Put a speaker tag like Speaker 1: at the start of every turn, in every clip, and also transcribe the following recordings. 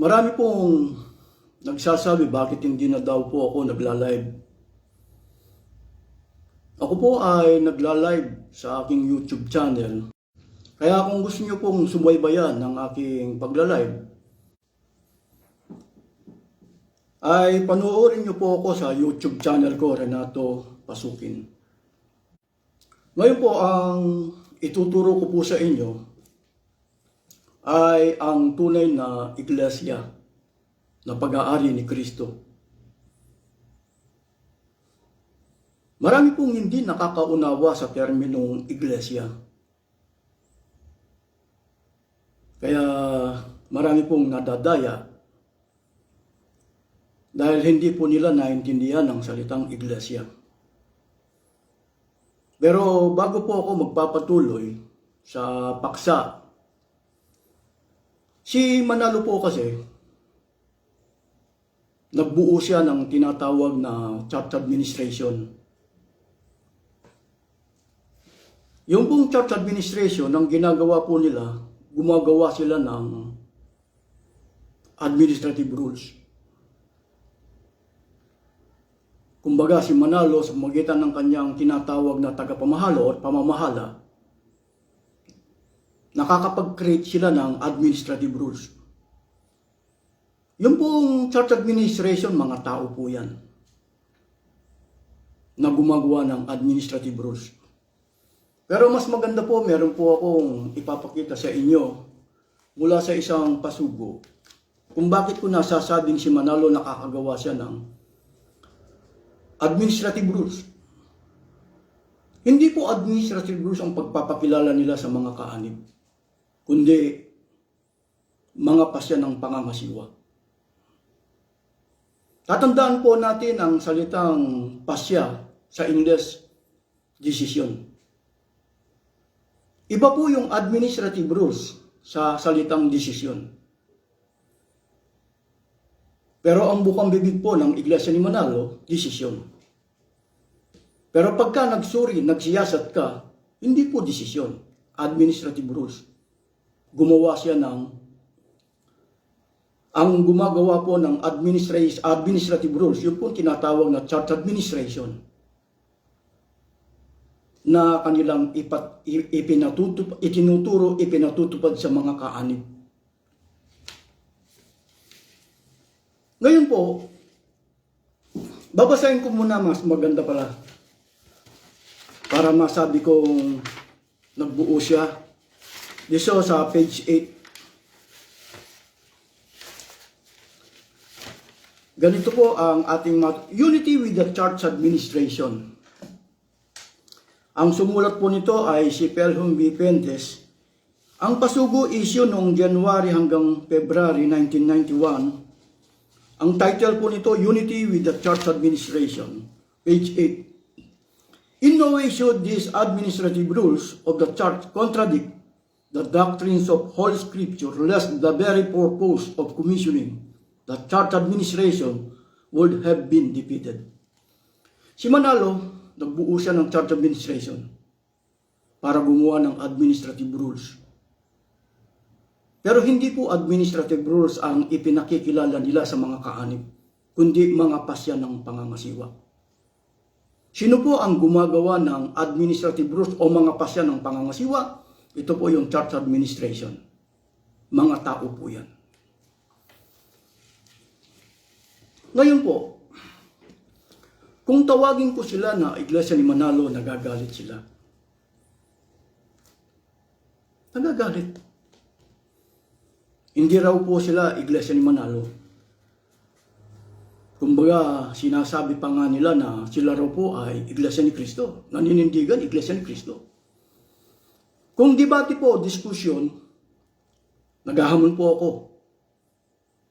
Speaker 1: Marami pong nagsasabi bakit hindi na daw po ako nagla-live. Ako po ay nagla-live sa aking YouTube channel. Kaya kung gusto niyo pong subaybayan ng aking pagla-live, ay panoorin niyo po ako sa YouTube channel ko, Renato Pasukin. Ngayon po, ang ituturo ko po sa inyo ay ang tunay na iglesia na pag-aari ni Kristo. Marami pong hindi nakakaunawa sa terminong iglesia. Kaya marami pong nadadaya dahil hindi po nila naintindihan ang salitang iglesia. Pero bago po ako magpapatuloy sa paksa, si Manalo po kasi, nagbuo siya ng tinatawag na church administration. Yung pong church administration, ang ginagawa po nila, gumagawa sila ng administrative rules. Kumbaga si Manalo sa magitan ng kanyang tinatawag na tagapamahalo o pamamahala, nakakapag-create sila ng administrative rules. Yung pong church administration, mga tao po yan na gumagawa ng administrative rules. Pero mas maganda po, meron po akong ipapakita sa inyo mula sa isang pasugo kung bakit ko nasasabing si Manalo nakakagawa siya ng administrative rules. Hindi po administrative rules ang pagpapakilala nila sa mga kaanib, kundi mga pasya ng pangangasiwa. Tatandaan po natin ang salitang pasya sa English, decision. Iba po yung administrative rules sa salitang desisyon. Pero ang bukang bibig po ng Iglesia ni Manalo, desisyon. Pero pagka nagsuri, nagsiyasat ka, hindi po desisyon, administrative rules. Gumawa siya ang gumagawa po ng administrative rules, yun po tinatawag na church administration, na kanilang ipinatutupad sa mga kaanib. Ngayon po, babasahin ko muna, mas maganda pala, para masabi kong nagbuo siya. Dito sa page 8. Ganito po ang ating unity with the church administration. Ang sumulat po nito ay si Pelham B. Fuentes. Ang pasugo issue noong January hanggang February 1991. Ang title po nito, Unity with the Church Administration, page 8. In no way should these administrative rules of the church contradict the doctrines of Holy Scripture, lest the very purpose of commissioning the church administration would have been defeated. Si Manalo, nagbuo siya ng church administration para gumawa ng administrative rules. Pero hindi po administrative rules ang ipinakikilala nila sa mga kaanib, kundi mga pasya ng pangangasiwa. Sino po ang gumagawa ng administrative rules o mga pasya ng pangangasiwa? Ito po yung church administration. Mga tao po yan. Ngayon po, kung tawagin ko sila na Iglesia ni Manalo, nagagalit sila. Nagagalit. Hindi raw po sila Iglesia ni Manalo. Kumbaga, sinasabi pa nga nila na sila raw po ay Iglesia ni Kristo. Naninindigan, Iglesia ni Kristo. Kung debate po, diskusyon, naghahamon po ako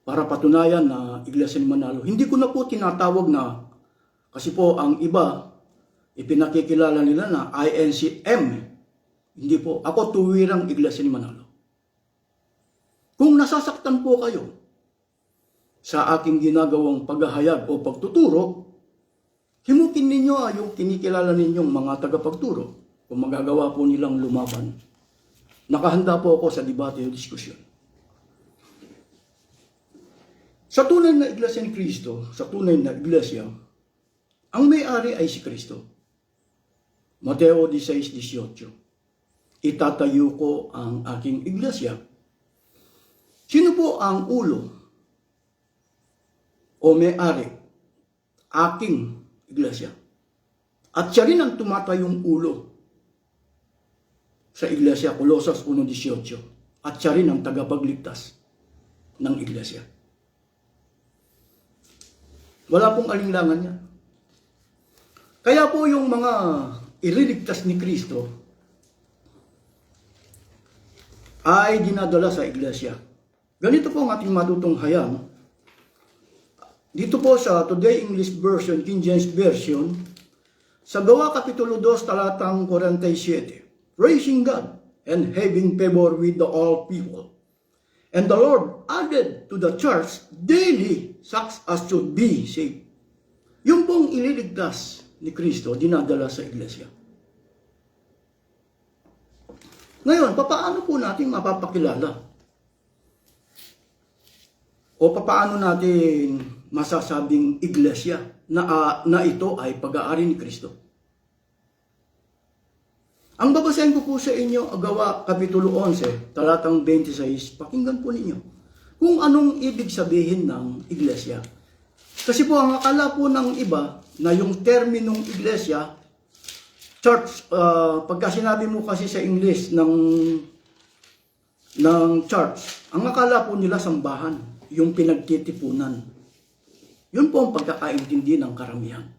Speaker 1: para patunayan na Iglesia ni Manalo. Hindi ko na po tinatawag na, kasi po ang iba, ipinakikilala nila na INCM. Hindi po. Ako tuwirang Iglesia ni Manalo. Kung nasasaktan po kayo sa aking ginagawang paghahayag o pagtuturo, himukin ninyo yung kinikilala ninyong mga tagapagturo kung magagawa po nilang lumaban. Nakahanda po ako sa debate o diskusyon. Sa tunay na iglesia ni Kristo, sa tunay na iglesia, ang may-ari ay si Kristo. Mateo 16:18. Itatayo ko ang aking iglesia. Sino po ang ulo o may-ari? Aking iglesia. At siya rin ang tumatayong ulo sa iglesia, Colosas 1:18. At siya rin ang tagapagligtas ng iglesia. Wala pong alinlangan niya. Kaya po yung mga ililigtas ni Kristo ay dinadala sa iglesia. Ganito po ang ating matutunghayan. Dito po sa Today English Version, King James Version, sa Gawa Kapitulo 2, talatang 47, praising God and having favor with the all people. And the Lord added to the church daily such as should be saved. Yung pong ililigtas ni Kristo, dinadala sa iglesia. Ngayon, papaano po natin mapapakilala? O papaano natin masasabing iglesia na ito ay pag-aari ni Kristo? Ang babasahin ko po sa inyo, Gawa Kapitulo 11, talatang 26, pakinggan po ninyo kung anong ibig sabihin ng iglesia. Kasi po, ang akala po ng iba na yung terminong iglesia, church, pagka sinabi mo kasi sa English ng church, ang akala po nila sambahan, yung pinagtitipunan. Yun po ang pagkakaintindi ng karamihan.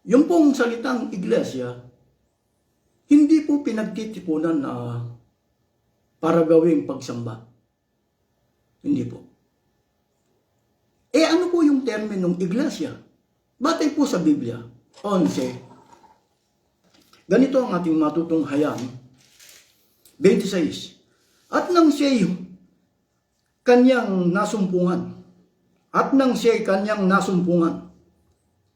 Speaker 1: Yung pong salitang iglesia, hindi po pinagtitipunan na para gawing pagsamba. Hindi po. Ano po yung terminong iglesia? Batay po sa Biblia, 11. Ganito ang ating matutunghayan. 26. At nang siya'y kanyang nasumpungan,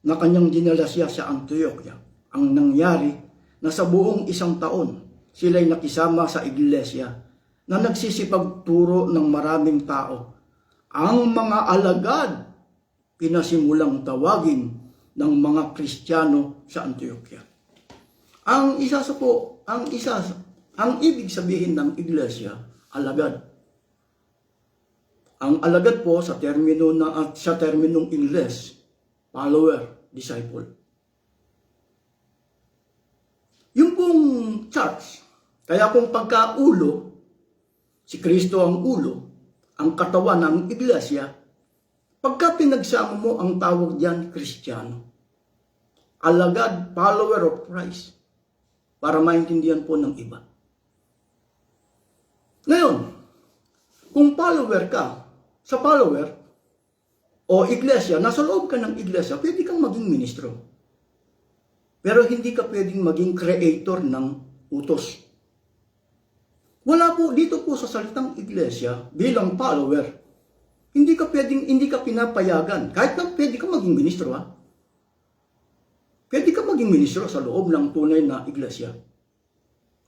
Speaker 1: na kanyang dinala siya sa Antioquia, ang nangyari na sa buong 1 taon, sila'y nakisama sa iglesia na nagsisipagturo ng maraming tao. Ang mga alagad, pinasimulang tawagin ng mga Kristiyano sa Antioquia. Ang ibig sabihin ng iglesia, alagad. Ang alagad po sa terminong Ingles, follower, disciple. Yung pong church, kaya kung pagkaulo, si Kristo ang ulo, ang katawan ng iglesia, pagka pinagsama mo ang tawag diyan, Kristiyano. Alagad, follower of Christ. Para maintindihan po ng iba. Ngayon, kung follower ka, sa follower, o iglesia, nasa loob ka ng iglesia, pwede kang maging ministro. Pero hindi ka pwedeng maging creator ng utos. Wala po dito po sa salitang iglesia bilang follower. Hindi ka pinapayagan. Kahit na pwede ka maging ministro, ha? Pwede ka maging ministro sa loob ng tunay na iglesia.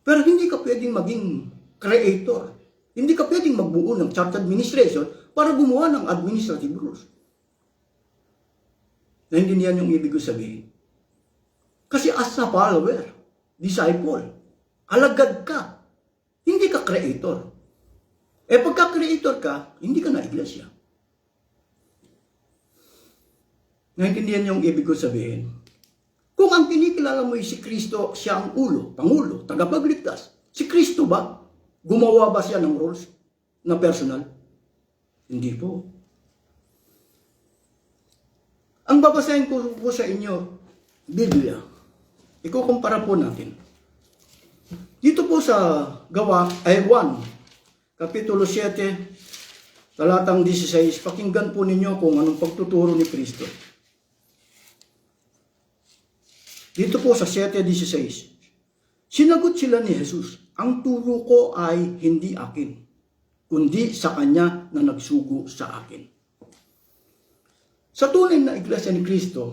Speaker 1: Pero hindi ka pwedeng maging creator. Hindi ka pwedeng magbuo ng church administration para gumawa ng administrative rules. Naintindihan yung ibig ko sabihin? Kasi as a follower, disciple, alagad ka. Hindi ka creator. Pagka creator ka, hindi ka na iglesia. Naintindihan yung ibig ko sabihin? Kung ang kinikilala mo ay si Kristo, siya ang ulo, pangulo, tagapagligtas. Si Kristo ba? Gumawa ba siya ng rules na personal? Hindi po. Ang babasahin ko po sa inyo, Biblia. Ikukumpara po natin. Dito po sa Gawa, 1, Kapitulo 7, talatang 16, pakinggan po ninyo kung anong pagtuturo ni Kristo. Dito po sa 7:16, sinagot sila ni Jesus, ang turo ko ay hindi akin, kundi sa Kanya na nagsugo sa akin. Sa tunay na iglesia ni Kristo,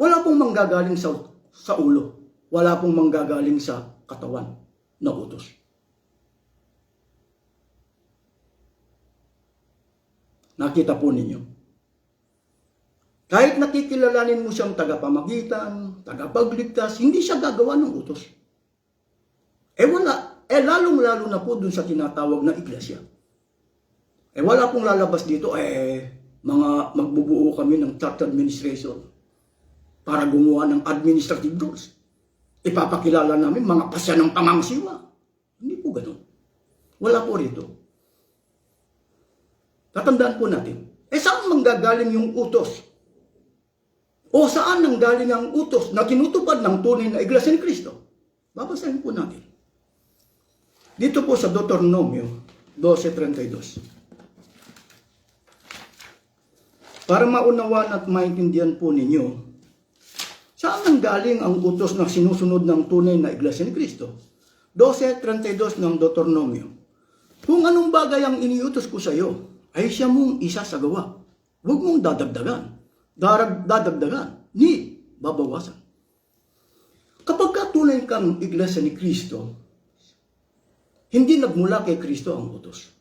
Speaker 1: wala pong manggagaling sa ulo, wala pong manggagaling sa katawan na utos. Nakita po ninyo. Kahit nakikilalanin mo siyang tagapamagitan, tagapagligtas, hindi siya gagawa ng utos. Wala. Lalong-lalo na po dun sa tinatawag na iglesia. Wala pong lalabas dito, magbubuo kami ng church administration para gumawa ng administrative rules. Ipapakilala namin mga pasya ng pangangasiwa. Hindi po ganun. Wala po rito. Tatandaan po natin, saan manggagaling yung utos? O saan nanggaling ang utos na tinutupad ng tunay na Iglesia ni Cristo? Babasahin po natin. Dito po sa Deuteronomio 12:32. Para maunawaan at maintindihan po ninyo, saan nanggaling ang utos na sinusunod ng tunay na Iglesia ni Cristo? 12:32 ng Deuteronomio. Kung anong bagay ang iniutos ko sa iyo, ay siya mong isasagawa. Huwag mong dadagdagan. Dadagdagan, ni babawasan. Kapag tunay kang Iglesia ni Cristo, hindi nagmula kay Kristo ang utos.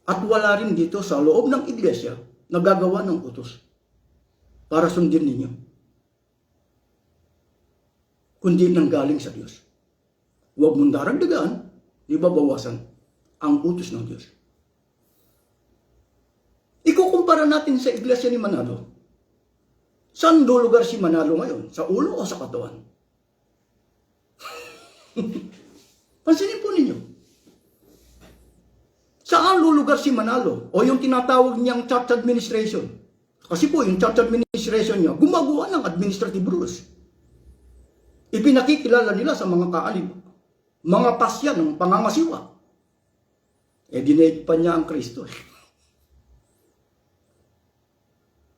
Speaker 1: At wala rin dito sa loob ng Iglesia na gagawa ng utos para sundin ninyo. Kundi nanggaling sa Diyos. Huwag mong daragdagan, ni babawasan ang utos ng Diyos. Ikukumpara natin sa Iglesia ni Manalo. Saan lulugar si Manalo ngayon? Sa ulo o sa katawan? Pansinin po ninyo. Saan lulugar si Manalo? O yung tinatawag niyang church administration? Kasi po yung church administration niya, gumagawa ng administrative rules. Ipinakikilala nila sa mga kaalib, mga pasya ng pangangasiwa. Dinaig pa niya ang Kristo.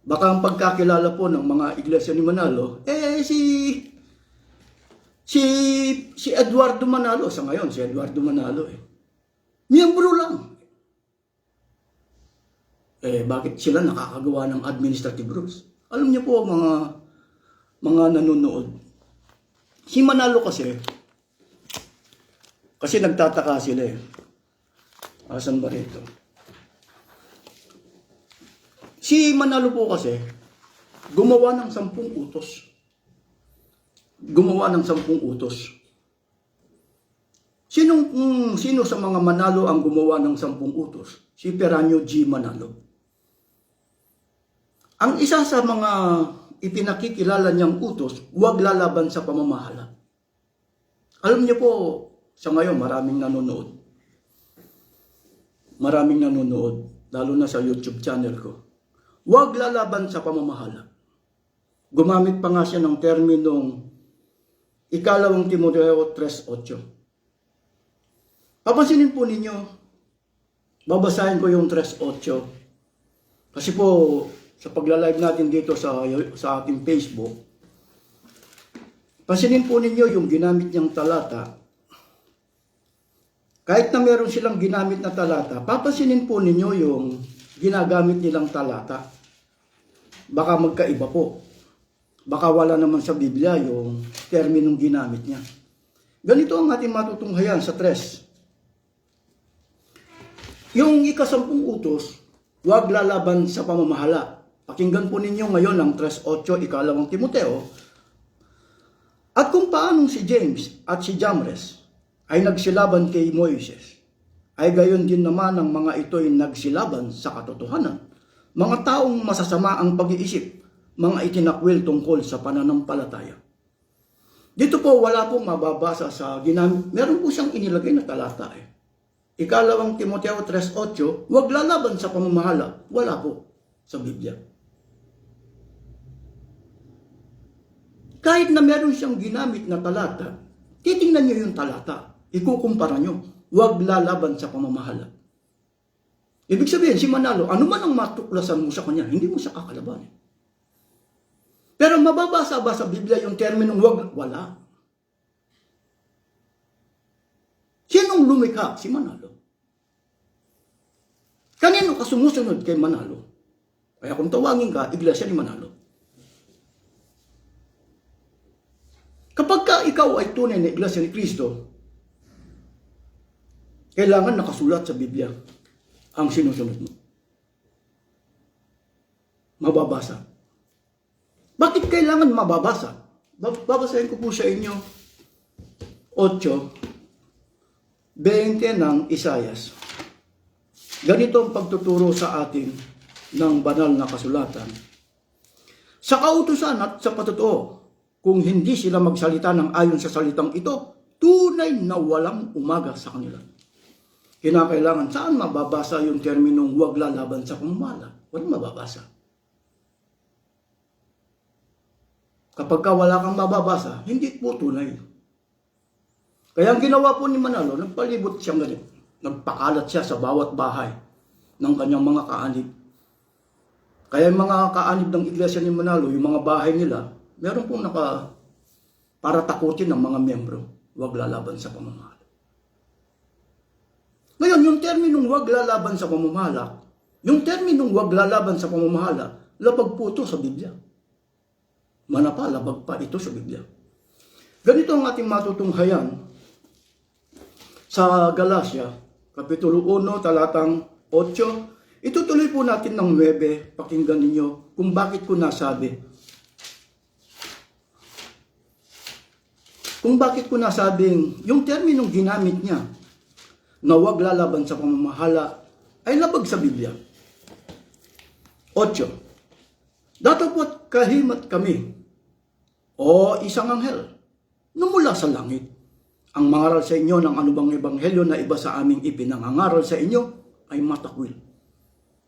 Speaker 1: Baka ang pagkakilala po ng mga iglesia ni Manalo, si Eduardo Manalo, sa ngayon, si Eduardo Manalo, miyembro lang. Bakit sila nakakagawa ng administrative rules? Alam niyo po, mga nanonood, si Manalo kasi nagtataka sila Asan ba rito? Si Manalo po kasi, gumawa ng 10 utos. Gumawa ng 10 utos. Sino sa mga Manalo ang gumawa ng 10 utos? Si Peranio G. Manalo. Ang isa sa mga ipinakikilala niyang utos, huwag lalaban sa pamamahala. Alam niyo po, sa ngayon maraming nanonood. Maraming nanonood, lalo na sa YouTube channel ko. Huwag lalaban sa pamamahala. Gumamit pa nga siya ng terminong 2 Timoteo 3:8. Papansinin po ninyo, babasahin ko yung 3:8. Kasi po, sa pagla-live natin dito sa ating Facebook, pansinin po ninyo yung ginamit niyang talata. Kahit na meron silang ginamit na talata, papansinin po ninyo yung ginagamit nilang talata. Baka magkaiba po. Baka wala naman sa Biblia yung terminong ginamit niya. Ganito ang ating matutunghayan sa 3. Yung 10 utos, huwag lalaban sa pamamahala. Pakinggan po ninyo ngayon ang 3:8, 2 Timoteo. At kung paanong si James at si Jambres ay nagsilaban kay Moises, ay gayon din naman ang mga ito'y nagsilaban sa katotohanan. Mga taong masasama ang pag-iisip, mga itinakwil tungkol sa pananampalataya. Dito po wala pong mababasa sa ginamit. Meron po siyang inilagay na talata 2 Timoteo 3:8, huwag lalaban sa pamamahala. Wala po sa Biblia. Kahit na meron siyang ginamit na talata, titingnan niyo yung talata. Ikukumpara nyo, huwag lalaban sa pamamahala. Ibig sabihin, si Manalo, ano man ang matuklasan mo sa kanya, hindi mo siya kakalaban. Pero mababasa ba sa Biblia yung terminong huwag? Wala. Sinong lumikha? Si Manalo. Kanino ka sumusunod kay Manalo? Kaya kung tawagin ka, iglesia ni Manalo. Kapag ka ikaw ay tunay na iglesia ni Kristo, kailangan nakasulat sa Biblia ang sinusunod mo. mababasa. Bakit kailangan mababasa? Babasahin ko po sa inyo 8:20 ng Isaias. Ganito ang pagtuturo sa atin ng banal na kasulatan. Sa kautusan at sa patotoo, kung hindi sila magsalita ng ayon sa salitang ito, tunay na walang umaga sa kanila. Kinakailangan, saan mababasa yung terminong huwag lalaban sa pamamahala? Walang mababasa. Kapag wala kang mababasa, hindi po tunay. Kaya ang ginawa po ni Manalo, nagpalibot siyang ganito. Nagpakalat siya sa bawat bahay ng kanyang mga kaanib. Kaya yung mga kaanib ng iglesia ni Manalo, yung mga bahay nila, meron pong para takutin ng mga miyembro, huwag lalaban sa pamamahala. Ngayon, yung terminong huwag lalaban sa pamamahala, labag po ito sa Biblia. Labag pa ito sa Biblia. Ganito ang ating matutunghayan sa Galacia, Kapitulo 1, talatang 8. Itutuloy po natin ng 9, pakinggan ninyo kung bakit ko nasabi. Kung bakit ko nasabing yung terminong ginamit niya na huwag lalaban sa pamamahala ay labag sa Biblia. 8. Datapot kahimat kami o isang anghel na mula sa langit ang mangaral sa inyo ng anumang ebanghelyo na iba sa aming ipinangangaral sa inyo ay matakwil.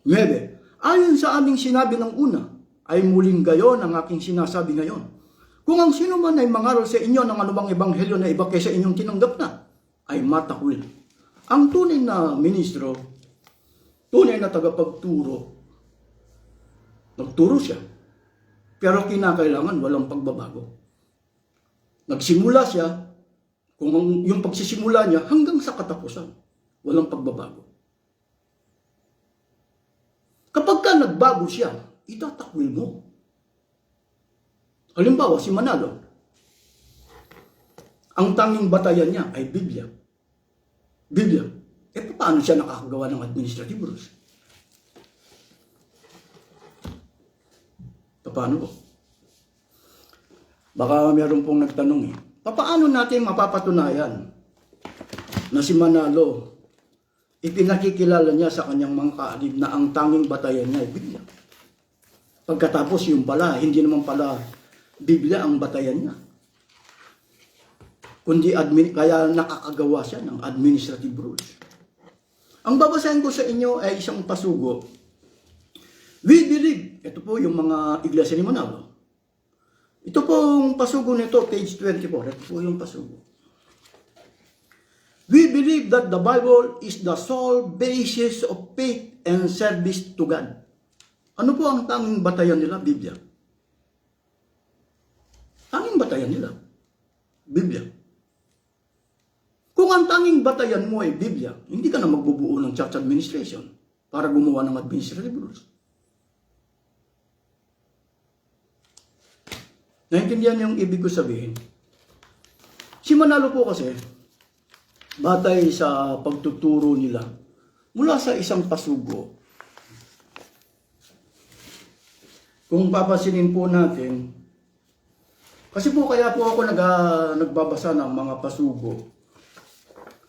Speaker 1: 9. Ayon sa aming sinabi ng una, ay muling gayon ang aking sinasabi ngayon. Kung ang sino man ay mangaral sa inyo ng anumang ebanghelyo na iba kaysa inyong tinanggap na, ay matakwil. Ang tunay na ministro, tunay na tagapagturo, nagturo siya. Pero kinakailangan walang pagbabago. Nagsimula siya, kung yung pagsisimula niya hanggang sa katapusan, walang pagbabago. Kapag ka nagbago siya, itatakwil mo. Halimbawa, si Manalo, ang tanging batayan niya ay Biblia. Paano siya nakakagawa ng administrative rules? Paano po? Baka meron pong nagtanong paano natin mapapatunayan na si Manalo ipinakikilala niya sa kanyang mga kaanib na ang tanging batayan niya ay Biblia? Pagkatapos yung pala, hindi naman pala Biblia ang batayan niya. Kundi kaya nakakagawa siya ng administrative rules. Ang babasahin ko sa inyo ay isang pasugo. We believe, ito po yung mga iglesia ni Manalo. Ito pong pasugo nito, page 24. Ito po yung pasugo. We believe that the Bible is the sole basis of faith and service to God. Ano po ang tanging batayan nila? Biblia. Tanging batayan nila? Biblia. Kung ang tanging batayan mo ay Biblia, hindi ka na magbubuo ng church administration para gumawa ng administrative rules. Naintindihan niyo yung ibig ko sabihin? Si Manalo po kasi, batay sa pagtuturo nila, mula sa isang pasugo, kung papasinin po natin, kasi po kaya po ako nagbabasa ng mga pasugo,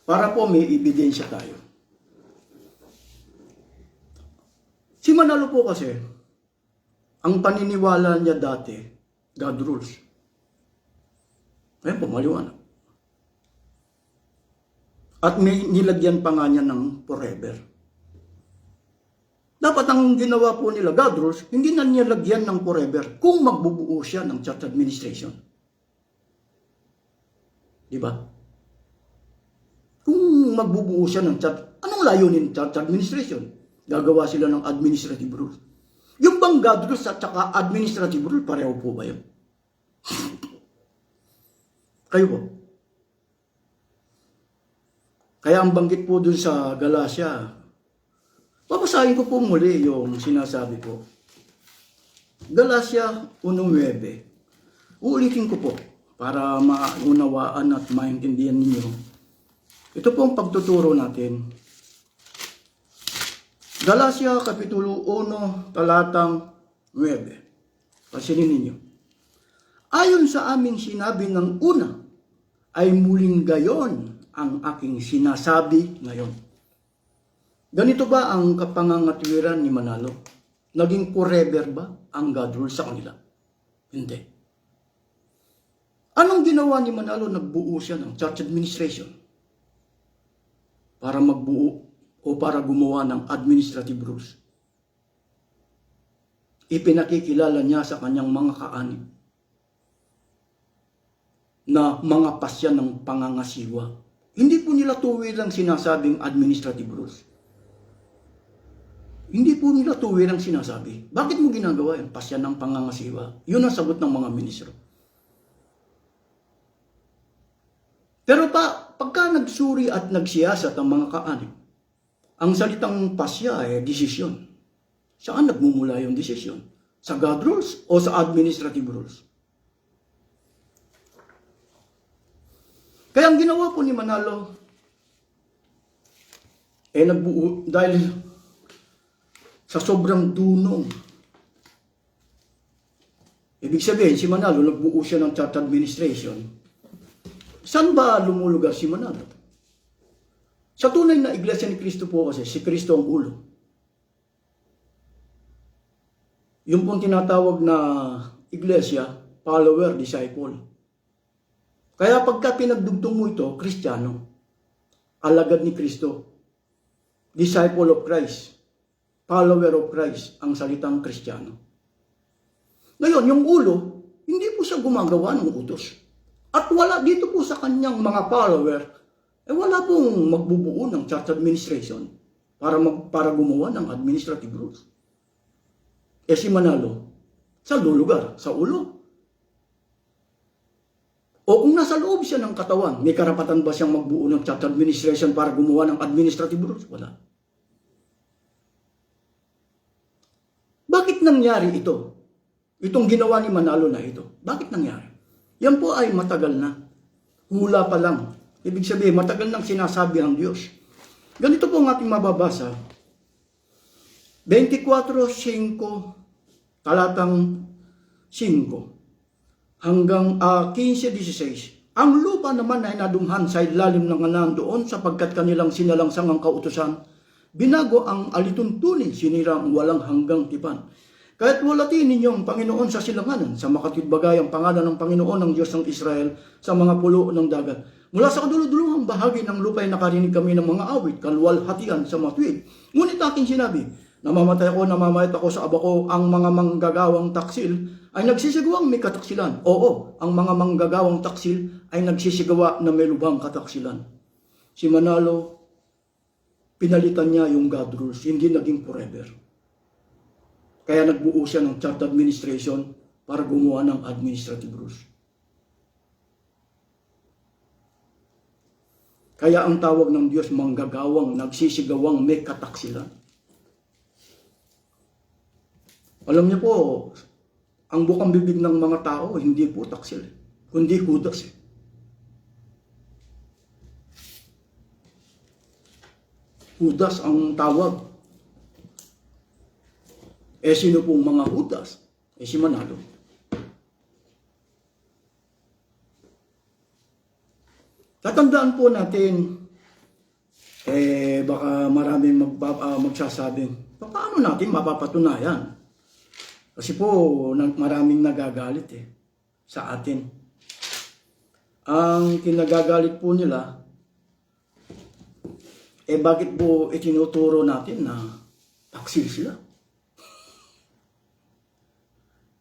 Speaker 1: para po may ebidensya tayo. Si Manalo po kasi, ang paniniwala niya dati, God rules. Ayan po, maliwanag. At may nilagyan pa nga niya ng forever. Dapat ang ginawa po nila, God rules, hindi na niya lagyan ng forever kung magbubuo siya ng church administration. Diba? Kung magbubuo siya ng church, anong layunin ng church administration? Gagawa sila ng administrative rules. Yung bang God rules at saka administrative rule, pareho po ba yun? Kayo po. Kaya ang banggit po dun sa Galacia, babasahin ko po muli yung sinasabi ko. Galacia 1:9. Uulitin ko po para maunawaan at maintindihan ninyo. Ito po ang pagtuturo natin. Galacia Kapitulo 1, talatang 9. Pansinin ninyo. Ayon sa aming sinabi ng una, ay muling gayon ang aking sinasabi ngayon. Ganito ba ang kapangangatwiran ni Manalo? Naging forever ba ang God rule sa kanila? Hindi. Anong ginawa ni Manalo? Nagbuo siya ng church administration para magbuo o para gumawa ng administrative rules. Ipinakikilala niya sa kanyang mga kaanib na mga pasya ng pangangasiwa. Hindi po nila tuwirang sinasabing administrative rules. Hindi po nila tuwirang sinasabi. Bakit mo ginagawa yan? Pasya ng pangangasiwa. Yun ang sagot ng mga ministro. Pero pagka nagsuri at nagsiyasat ang mga kaanib, ang salitang pasya ay desisyon. Saan nagmumula yung desisyon? Sa God rules o sa administrative rules? Kaya ang ginawa po ni Manalo, nagbuo dahil sa sobrang dunong. Ibig sabihin, si Manalo, nagbuo siya ng church administration. Saan ba lumulugar si Manalo? Sa tunay na iglesia ni Kristo po kasi, si Kristo ang ulo. Yung pong tinatawag na iglesia, follower, disciple. Kaya pagka pinagdugtong mo ito, Kristiyano, alagad ni Kristo, disciple of Christ, follower of Christ, ang salitang Kristiyano. Ngayon, yung ulo, hindi po siya gumagawa ng utos. At wala dito po sa kanyang mga follower, wala pong magbubuo ng church administration para gumawa ng administrative rules. Si Manalo, sa lugar, sa ulo. O kung nasa loob siya ng katawan, may karapatan ba siyang magbuo ng church administration para gumawa ng administrative rules? Wala. Bakit nangyari ito? Itong ginawa ni Manalo na ito. Bakit nangyari? Yan po ay matagal na. Hula pa lang. Ibig sabihin, matagal nang sinasabi ang Diyos. Ganito po ang ating mababasa. 24:5, talatang 5. Hanggang 15:16. Ang lupa naman ay nadumhan sa ilalim ng nandoon sapagkat kanilang sinalangsang ang kautusan. Binago ang alituntunin, sinira ang walang hanggang tipan. Kahit walatin ninyong Panginoon sa silanganan, sa makatwidbagay ang pangalan ng Panginoon ng Diyos ng Israel sa mga pulo ng dagat. Mula sa kaduluduluhang bahagi ng lupa ay nakarinig kami ng mga awit, kalwalhatian sa matuwid. Ngunit aking sinabi, namamatay ako sa aba ko, ang mga manggagawang taksil ay nagsisigawang may kataksilan. Oo, ang mga manggagawang taksil ay nagsisigawa na may lubhang kataksilan. Si Manalo, pinalitan niya yung God rules, hindi naging forever. Kaya nagbuo siya ng church administration para gumawa ng administrative rules. Kaya ang tawag ng Diyos, manggagawang, nagsisigawang may kataksilan. Alam niyo po, ang bukang bibig ng mga tao, hindi po taksil, kundi Judas. Judas ang tawag. Sino pong mga Judas? Si Manalo. Tatandaan po natin, baka maraming magsasabing, paano natin mapapatunayan? Kasi po, maraming nagagalit sa atin. Ang kinagagalit po nila, bakit po itinuturo natin na taksil sila?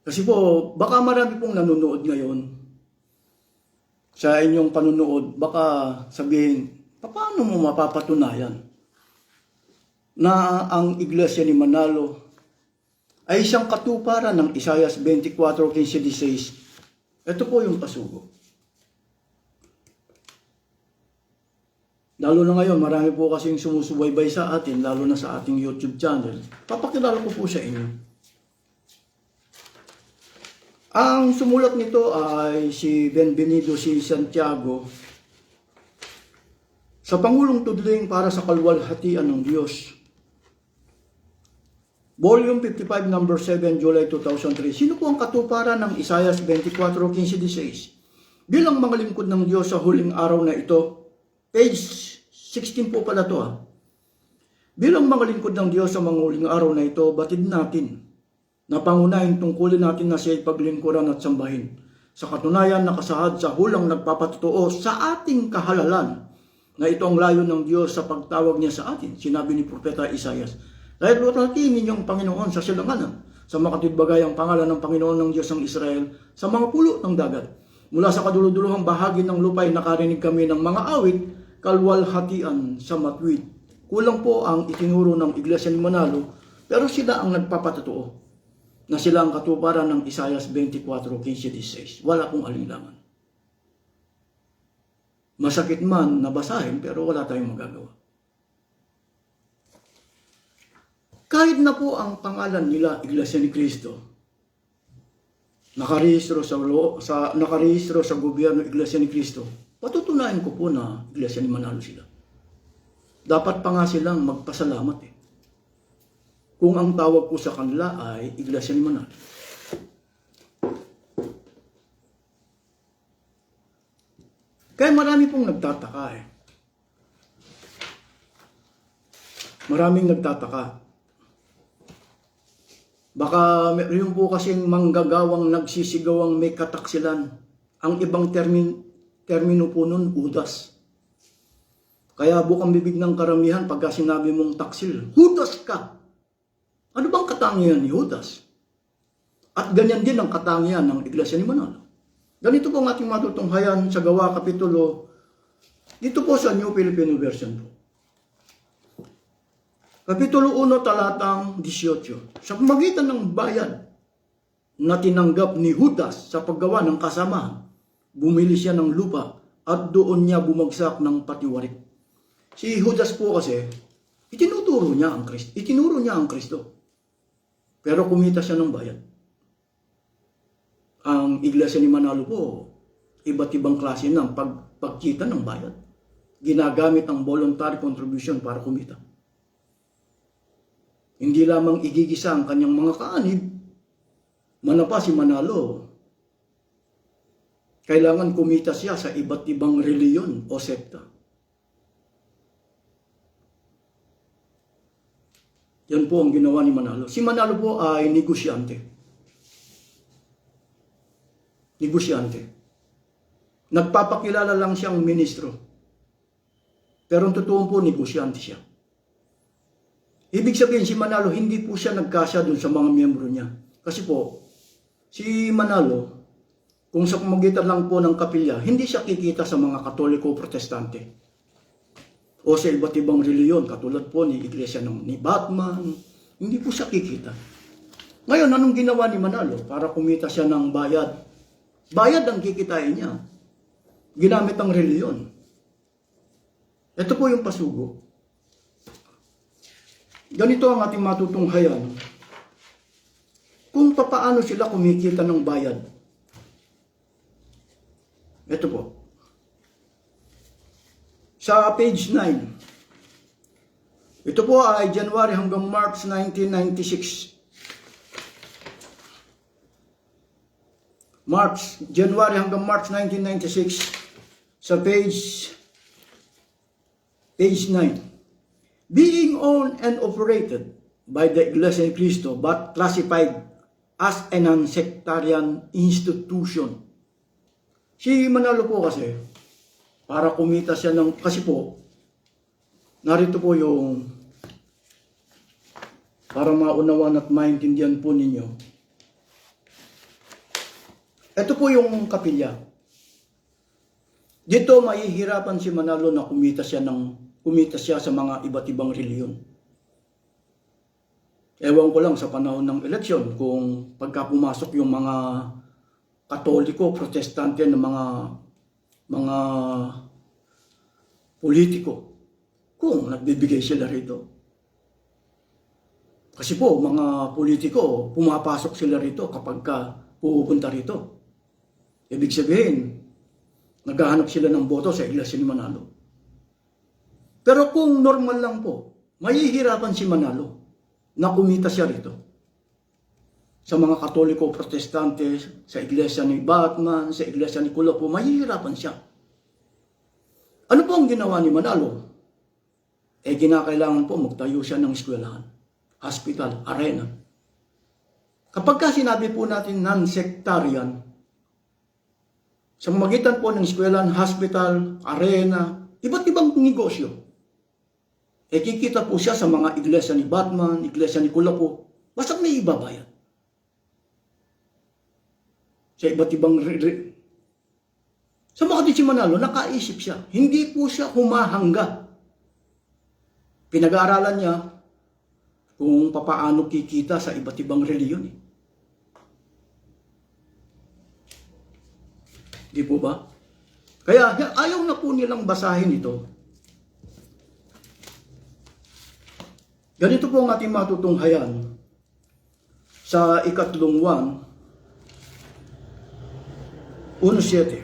Speaker 1: Kasi po, baka marami pong nanonood ngayon sa inyong panunood, baka sabihin, paano mo mapapatunayan na ang iglesia ni Manalo ay isang katuparan ng Isaias 24:15-16. Ito po yung pasugo. Lalo na ngayon, marami po kasing sumusubaybay sa atin, lalo na sa ating YouTube channel. Papakilala ko po sa inyo. Ang sumulat nito ay si Benvenido C. Santiago sa Pangulong Tudling para sa Kalwalhatian ng Diyos. Volume 55, number 7, July 2003. Sino po ang katuparan ng Isaiah 24:15-16? Bilang mga lingkod ng Diyos sa huling araw na ito, page 16 po pala to. Bilang mga lingkod ng Diyos sa mga huling araw na ito, batid natin na pangunahin tungkulin natin na siya ipaglingkuran at sambahin. Sa katunayan, nakasahad sa hulang nagpapatutuo sa ating kahalalan na ito ang layo ng Diyos sa pagtawag niya sa atin. Sinabi ni Propeta Isaiah, "Dahil luwalhatiin ninyong Panginoon sa silanganan, sa makatibagay ang pangalan ng Panginoon ng Diyos ng Israel sa mga pulo ng dagat. Mula sa kaduluduluhang bahagi ng lupa ay nakarinig kami ng mga awit, kalwalhatian sa matwid." Kulang po ang itinuro ng Iglesia ni Manalo, pero sila ang nagpapatutuo na sila ang katuparan ng Isaiah 24:15-16. Wala pong alinlangan. Masakit man nabasahin, pero wala tayong magagawa. Kahit na po ang pangalan nila, Iglesia ni Cristo, nakarehistro sa gobyerno Iglesia ni Cristo, patutunayan ko po na Iglesia ni Manalo sila. Dapat pa nga silang magpasalamat kung ang tawag ko sa kanila ay Iglesia ni Manalo. Kaya marami pong nagtataka Maraming nagtataka. Baka yun po kasing manggagawang nagsisigawang may kataksilan. Ang ibang termino po nun, udas. Kaya bukang bibig ng karamihan pagka sinabi mong taksil, Judas ka! Ano bang katangian ni Judas? At ganyan din ang katangian ng Iglesia ni Manalo. Ganito po ang ating matutunghayan sa Gawa Kapitulo, dito po sa New Philippine Version po. Kapitulo 1, talatang 18. Sa pamagitan ng bayad na tinanggap ni Judas sa paggawa ng kasamahan, bumili siya ng lupa at doon niya bumagsak ng patiwarik. Si Judas po kasi, itinuro niya ang Kristo. Pero kumita siya ng bayad. Ang Iglesia ni Manalo po, iba't ibang klase ng pagkita ng bayad. Ginagamit ang voluntary contribution para kumita. Hindi lamang igigisa ang kanyang mga kaanib, manapa si Manalo. Kailangan kumita siya sa iba't ibang reliyon o sekta. Yan po ang ginawa ni Manalo. Si Manalo po ay negosyante. Nagpapakilala lang siyang ministro. Pero ang totoo po, negosyante siya. Ibig sabihin, si Manalo, hindi po siya nagkasya dun sa mga miyembro niya. Kasi po, si Manalo, kung sa pamagitan lang po ng kapilya, hindi siya kikita sa mga Katoliko o Protestante. O sa iba't ibang reliyon, katulad po ni Iglesia ni Batman, hindi po siya kikita. Ngayon, anong ginawa ni Manalo para kumita siya ng bayad? Bayad ang kikitain niya. Ginamit ang reliyon. Ito po yung pasugo. Ganito ang ating matutunghayan kung papaano sila kumikita ng bayad. Ito po. Sa page 9. Ito po ay January hanggang March 1996. January hanggang March 1996 sa page 9. Being owned and operated by the Iglesia ni Cristo but classified as a non-sectarian institution. Si Manalo po kasi, para kumita siya ng, kasi po, narito po yung, para maunawan at maintindihan po ninyo. Ito po yung kapilya. Dito mahihirapan si Manalo na kumita siya sa mga iba't ibang reliyon. Ewan ko lang sa panahon ng eleksyon kung pagka pumasok yung mga Katoliko, Protestante ng mga politiko, kung nagbibigay sila rito. Kasi po, mga politiko, pumapasok sila rito kapag pupunta rito. Ibig sabihin, naghahanap sila ng boto sa Iglesia ni Manalo. Pero kung normal lang po, mahihirapan si Manalo na kumita siya rito. Sa mga Katoliko Protestante, sa iglesia ni Batman, sa iglesia ni Kulopo, mahihirapan siya. Ano po ang ginawa ni Manalo? Kinakailangan po magtayo siya ng eskwelahan, hospital, arena. Kapag ka sinabi po natin non-sectarian, sa magitan po ng eskwelahan, hospital, arena, iba't ibang negosyo. Kikita po siya sa mga iglesia ni Batman, iglesia ni Kulopo, basta may ibabayad. Sa iba't ibang sa Makati si Manalo, nakaisip siya. Hindi po siya humahanga. Pinag-aaralan niya kung papaano kikita sa iba't ibang reliyon. Di po ba? Kaya ayaw na po nilang basahin ito. Ganito po ang ating matutunghayan sa ikatlong 1:7.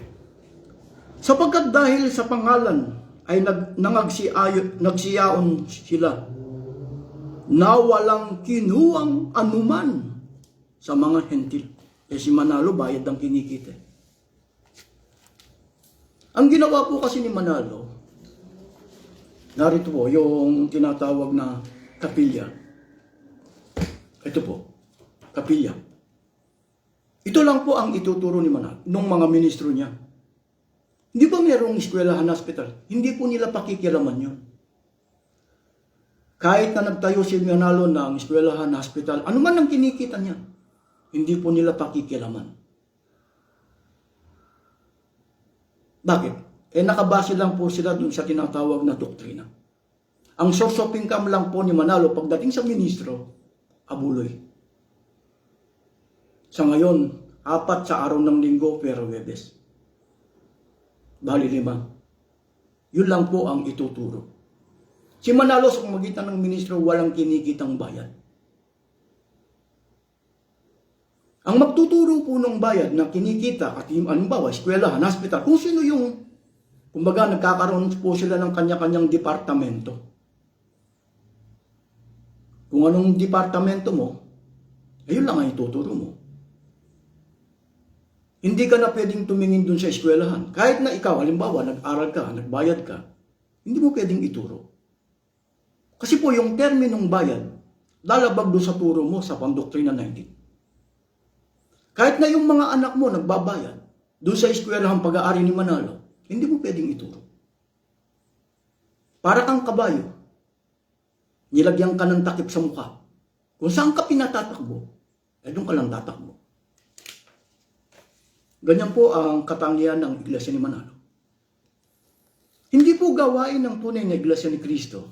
Speaker 1: Sapagkat dahil sa pangalan ay nagsiyaon sila na walang kinuwang anuman sa mga hentil. Si Manalo bayad ang kinikita. Ang ginawa po kasi ni Manalo, narito po yung tinatawag na kapilya. Ito po, kapilya. Ito lang po ang ituturo ni Manalo nung mga ministro niya. Hindi ba mayroong eskwelahan, hospital? Hindi po nila pakikialaman yun. Kahit na nagtayo si Manalo ng eskwelahan, hospital, ano man ang kinikita niya, hindi po nila pakikialaman. Bakit? Nakabase lang po sila dun sa tinatawag na doktrina. Ang source of income lang po ni Manalo pagdating sa ministro, abuloy. Sa ngayon, 4 sa araw ng linggo pero Huwebes. Bali 5. Yun lang po ang ituturo. Si Manalo sa pamagitan ng ministro walang kinikitang bayad. Ang magtuturo po ng bayad na kinikita at halimbawa, eskwelahan, hospital, kung sino yung, kumbaga nagkakaroon po sila ng kanya-kanyang departamento. Kung anong departamento mo, ayun lang ang ituturo mo. Hindi ka na pwedeng tumingin dun sa eskwelahan. Kahit na ikaw, halimbawa, nag-aral ka, nagbayad ka, hindi mo pwedeng ituro. Kasi po yung terminong bayad, lalabag doon sa turo mo sa Pandoktrina 19. Kahit na yung mga anak mo nagbabayad, doon sa eskwelahan pag-aari ni Manalo, hindi mo pwedeng ituro. Para kang kabayo, nilagyan ka ng takip sa mukha. Kung saan ka pinatatakbo, doon ka lang tatakbo. Ganyan po ang katangian ng Iglesia ni Manalo. Hindi po gawain ng tunay na Iglesia ni Cristo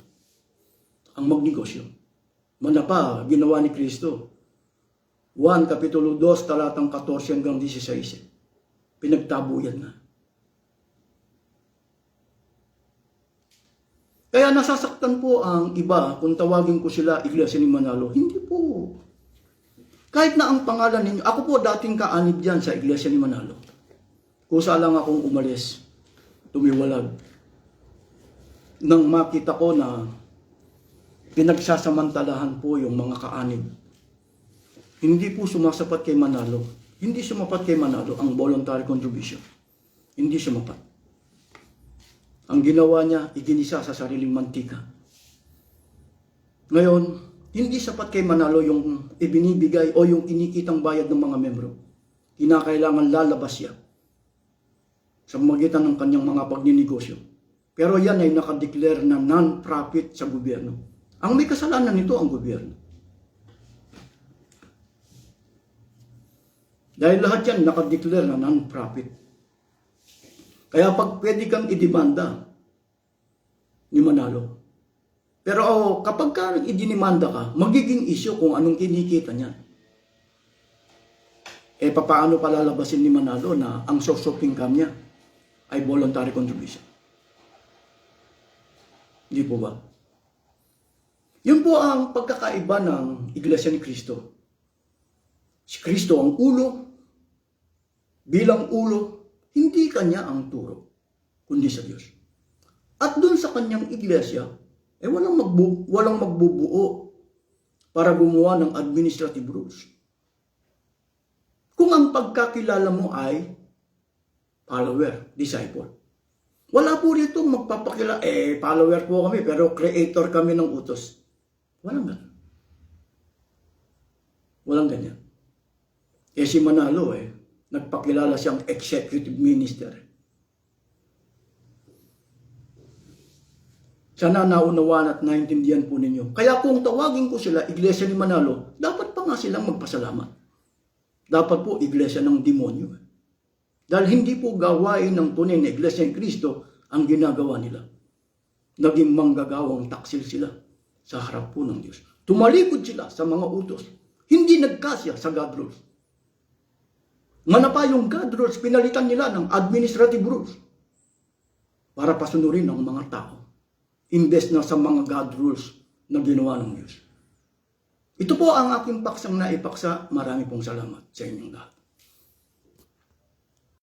Speaker 1: ang magnegosyo. Mana pa, ginawa ni Cristo. 1 Kapitulo 2, talatang 14 hanggang 16. Pinagtabo yan na. Kaya nasasaktan po ang iba kung tawagin ko sila Iglesia ni Manalo. Hindi po. Kahit na ang pangalan ninyo, ako po dating kaanib dyan sa Iglesia ni Manalo. Kusa lang akong umalis, tumiwalag. Nang makita ko na pinagsasamantalahan po yung mga kaanib. Hindi po sumasapat kay Manalo. Hindi sumapat kay Manalo ang voluntary contribution. Hindi sumapat. Ang ginawa niya, iginisa sa sariling mantika. Ngayon, hindi sapat kay Manalo yung ibinibigay o yung kinikitang bayad ng mga membro. Kinakailangan lalabas siya sa magitan ng kanyang mga pagninegosyo. Pero yan ay nakadeclare na non-profit sa gobyerno. Ang may kasalanan nito ang gobyerno. Dahil lahat yan nakadeclare na non-profit. Kaya pag pwede kang idemanda ni Manalo, pero kapag ka idinimanda ka, magiging issue kung anong kinikita niya. Paano palalabasin ni Manalo na ang source of income niya ay voluntary contribution? Hindi po ba? Yun po ang pagkakaiba ng Iglesia ni Cristo. Si Cristo ang ulo, bilang ulo, hindi kanya ang turo, kundi sa Diyos. At dun sa kanyang iglesia, walang magbubuo para gumawa ng administrative rules. Kung ang pagkakilala mo ay follower, disciple. Wala po rito magpapakila, follower po kami pero creator kami ng utos. Walang ganyan. Walang ganyan. Si Manalo nagpakilala siyang executive minister. Sana naunawaan at naintindihan po ninyo. Kaya kung tawagin ko sila, Iglesia ni Manalo, dapat pa nga silang magpasalamat. Dapat po iglesia ng demonyo. Dahil hindi po gawain ng tunay na Iglesia ni Cristo ang ginagawa nila. Naging manggagawang taksil sila sa harap po ng Diyos. Tumalikod sila sa mga utos. Hindi nagkasya sa God rules. Manapa yung God rules, pinalitan nila ng administrative rules para pasunurin ng mga tao. Imbes na sa mga God rules na ginawa ng Diyos. Ito po ang aking paksang naipaksa. Marami pong salamat sa inyong lahat.